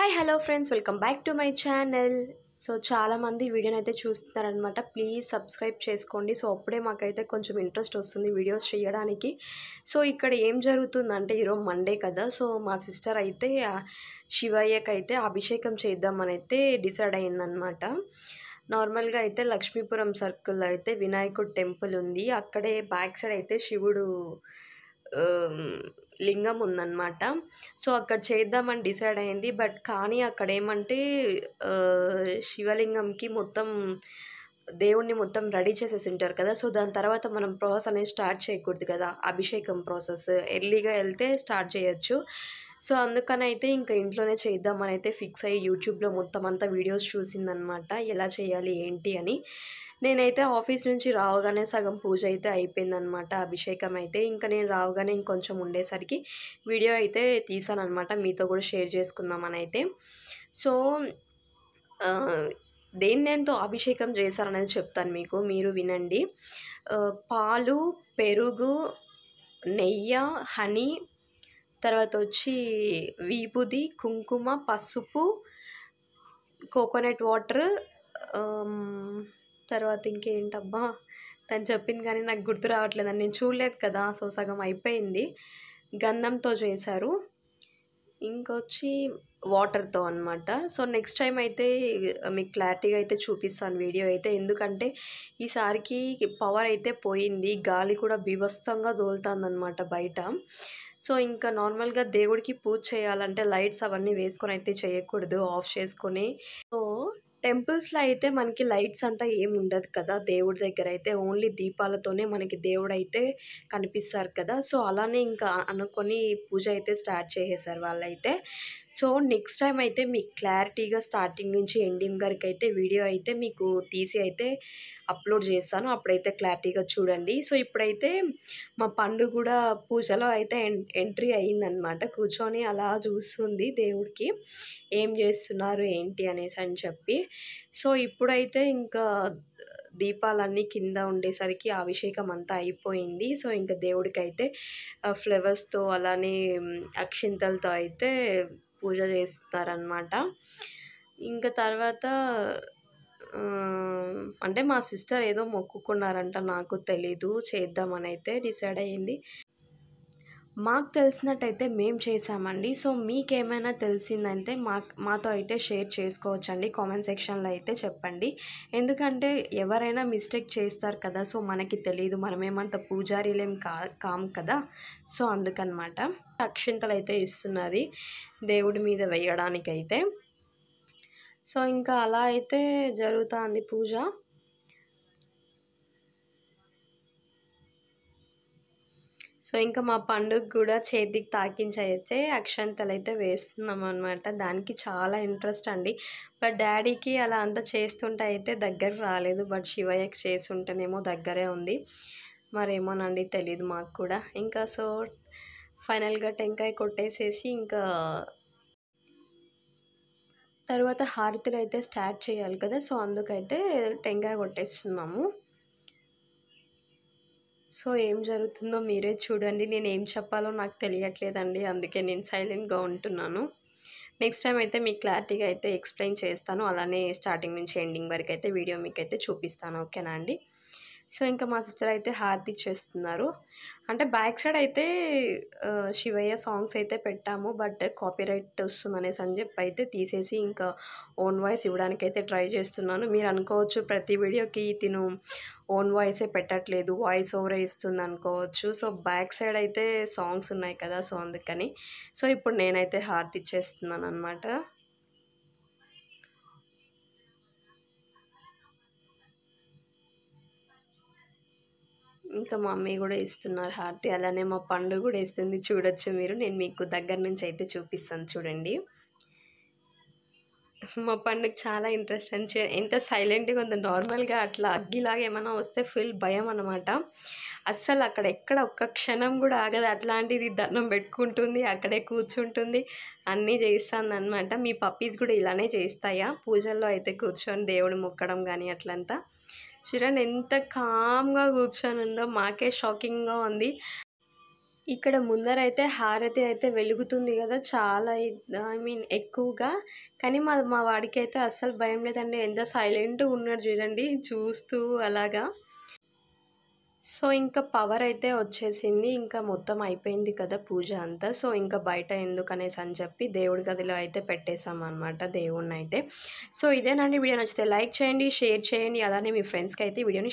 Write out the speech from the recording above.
Hi hello friends welcome back to my channel. So చాలామంది వీడియోని అయితే చూస్తున్నారనమాట. ప్లీజ్ సబ్స్క్రైబ్ చేసుకోండి. సో అప్పుడే మాకైతే కొంచెం ఇంట్రెస్ట్ వస్తుంది వీడియోస్ చేయడానికి. సో ఇక్కడ ఏం జరుగుతుందంటే ఈరోజు మండే కదా. సో మా సిస్టర్ అయితే శివయ్యకి అయితే అభిషేకం చేద్దామని అయితే డిసైడ్ అయిందనమాట. నార్మల్గా అయితే లక్ష్మీపురం సర్కిల్లో అయితే వినాయకుడు టెంపుల్ ఉంది. అక్కడే బ్యాక్ సైడ్ అయితే శివుడు లింగం ఉందన్నమాట. సో అక్కడ చేద్దామని డిసైడ్ అయింది. బట్ కానీ అక్కడ ఏమంటే శివలింగంకి మొత్తం దేవుణ్ణి మొత్తం రెడీ చేసేసి ఉంటారు కదా. సో దాని తర్వాత మనం ప్రాసెస్ అనేది స్టార్ట్ చేయకూడదు కదా, అభిషేకం ప్రాసెస్ ఎర్లీగా వెళ్తే స్టార్ట్ చేయొచ్చు. సో అందుకనైతే ఇంకా ఇంట్లోనే చేద్దామని అయితే ఫిక్స్ అయ్యి యూట్యూబ్లో మొత్తం అంతా వీడియోస్ చూసిందనమాట, ఎలా చేయాలి ఏంటి అని. నేనైతే ఆఫీస్ నుంచి రావగానే సగం పూజ అయితే అయిపోయిందనమాట, అభిషేకం అయితే. ఇంకా నేను రావగానే ఇంకొంచెం ఉండేసరికి వీడియో అయితే తీసానమాట, మీతో కూడా షేర్ చేసుకుందామని అయితే. సో దేంతో అభిషేకం చేశారనేది చెప్తాను మీకు, మీరు వినండి. పాలు, పెరుగు, నెయ్యి, హనీ, తర్వాత వచ్చి విభూది, కుంకుమ, పసుపు, కోకోనట్ వాటర్, తర్వాత ఇంకేంటబ్బా తను చెప్పింది కానీ నాకు గుర్తు రావట్లేదండి, నేను చూడలేదు కదా. సో సగం అయిపోయింది. గంధంతో చేశారు, ఇంకొచ్చి వాటర్తో అనమాట. సో నెక్స్ట్ టైం అయితే మీకు క్లారిటీగా అయితే చూపిస్తాను వీడియో అయితే, ఎందుకంటే ఈసారికి పవర్ అయితే పోయింది, గాలి కూడా బీభత్సంగా తోలుతుందన్నమాట బయట. సో ఇంకా నార్మల్గా దేవుడికి పూజ చేయాలంటే లైట్స్ అవన్నీ వేసుకొని అయితే చేయకూడదు, ఆఫ్ చేసుకొని. సో టెంపుల్స్లో అయితే మనకి లైట్స్ అంతా ఏమి ఉండదు కదా, దేవుడి దగ్గర అయితే ఓన్లీ దీపాలతోనే మనకి దేవుడు అయితే కనిపిస్తారు కదా. సో అలానే ఇంకా అనుకొని పూజ అయితే స్టార్ట్ చేసేసారు వాళ్ళైతే. సో నెక్స్ట్ టైం అయితే మీకు క్లారిటీగా స్టార్టింగ్ నుంచి ఎండింగ్ వరకు అయితే వీడియో అయితే మీకు తీసి అయితే అప్లోడ్ చేస్తాను, అప్పుడైతే క్లారిటీగా చూడండి. సో ఇప్పుడైతే మా పండు కూడా పూజలో అయితే ఎంట్రీ అయ్యిందనమాట, కూర్చొని అలా చూస్తుంది దేవుడికి ఏం చేస్తున్నారు ఏంటి అనేసి అని చెప్పి. సో ఇప్పుడైతే ఇంకా దీపాలన్నీ కింద ఉండేసరికి అభిషేకం అంతా అయిపోయింది. సో ఇంకా దేవుడికి అయితే ఫ్లవర్స్తో అలానే అక్షింతలతో అయితే పూజ చేస్తారనమాట. ఇంకా తర్వాత అంటే మా సిస్టర్ ఏదో మొక్కుకున్నారంట, నాకు తెలీదు, చేద్దామని అయితే డిసైడ్ అయ్యింది. మాకు తెలిసినట్టయితే మేము చేసామండి. సో మీకేమైనా తెలిసిందంటే మాతో అయితే షేర్ చేసుకోవచ్చండి, కామెంట్ సెక్షన్లో అయితే చెప్పండి. ఎందుకంటే ఎవరైనా మిస్టేక్ చేస్తారు కదా, సో మనకి తెలీదు, మనమేమంత పూజారీలేం కాం కదా. సో అందుకనమాట అక్షింతలు అయితే ఇస్తున్నది దేవుడి మీద వేయడానికైతే. సో ఇంకా అలా అయితే జరుగుతుంది పూజ. సో ఇంకా మా పండుగ కూడా చేతికి తాకించైతే అక్షంతలు అయితే వేస్తున్నాం అనమాట. దానికి చాలా ఇంట్రెస్ట్ అండి. బట్ డాడీకి అలా అంతా చేస్తుంటే అయితే దగ్గర రాలేదు, బట్ శివయ్యకి చేస్తుంటేనేమో దగ్గరే ఉంది. మరేమోనండి, తెలీదు మాకు కూడా. ఇంకా సో ఫైనల్గా టెంకాయ కొట్టేసేసి ఇంకా తర్వాత హారతులు అయితే స్టార్ట్ చేయాలి కదా. సో అందుకైతే టెంకాయ కొట్టేస్తున్నాము. సో ఏం జరుగుతుందో మీరే చూడండి, నేను ఏం చెప్పాలో నాకు తెలియట్లేదండి, అందుకే నేను సైలెంట్గా ఉంటున్నాను. నెక్స్ట్ టైం అయితే మీకు క్లారిటీగా అయితే ఎక్స్ప్లెయిన్ చేస్తాను, అలానే స్టార్టింగ్ నుంచి ఎండింగ్ వరకు అయితే వీడియో మీకైతే చూపిస్తాను, ఓకేనా అండి. సో ఇంకా మా సిస్టర్ అయితే హారతి ఇచ్చేస్తున్నారు. అంటే బ్యాక్ సైడ్ అయితే శివయ్య సాంగ్స్ అయితే పెట్టాము, బట్ కాపీరైట్ వస్తుందనేసి అని చెప్పి అయితే తీసేసి ఇంకా ఓన్ వాయిస్ ఇవ్వడానికైతే ట్రై చేస్తున్నాను. మీరు అనుకోవచ్చు ప్రతి వీడియోకి తిను ఓన్ వాయిసే పెట్టట్లేదు, వాయిస్ ఓవరే ఇస్తుంది అనుకోవచ్చు. సో బ్యాక్ సైడ్ అయితే సాంగ్స్ ఉన్నాయి కదా, సో అందుకని. సో ఇప్పుడు నేనైతే హారతి ఇచ్చేస్తున్నాను అనమాట. ఇంకా మా మమ్మీ కూడా ఇస్తున్నారు హారతి, అలానే మా పండు కూడా ఇస్తుంది, చూడొచ్చు మీరు. నేను మీకు దగ్గర నుంచి అయితే చూపిస్తాను చూడండి. మా పండుగ చాలా ఇంట్రెస్ట్ అని ఎంత సైలెంట్గా ఉందో. నార్మల్గా అట్లా అగ్గిలాగా ఏమైనా వస్తే ఫుల్ భయం అనమాట. అస్సలు అక్కడ ఎక్కడ ఒక్క క్షణం కూడా ఆగదు. అట్లాంటిది దండం పెట్టుకుంటుంది, అక్కడే కూర్చుంటుంది, అన్నీ చేస్తుంది అనమాట. మీ పప్పీస్ కూడా ఇలానే చేస్తాయా పూజల్లో అయితే కూర్చొని దేవుని మొక్కడం కానీ అట్లంతా? చూడండి ఎంత కామ్గా కూర్చొని ఉందో, మాకే షాకింగ్గా ఉంది. ఇక్కడ ముందరైతే హారతి అయితే వెలుగుతుంది గదా! చాలా ఐ మీన్ ఎక్కువగా. కానీ మా వాడికైతే అస్సలు భయం లేదండి. ఎంత సైలెంట్‌గా ఉన్నాడు చూడండి చూస్తూ అలాగా. సో, ఇంకా పవరయితే వచ్చేసింది. ఇంకా మొత్తం అయిపోయింది కదా పూజ అంతా. సో, ఇంకా బయట ఎందుకనేసని చెప్పి దేవుడి గదిలో అయితే పెట్టేసామనమాట దేవుడినైతే. సో, ఇదేనండి వీడియో నచ్చితే లైక్ చేయండి, షేర్ చేయండి. అలానే మీ ఫ్రెండ్స్‌కైతే ఈ వీడియోని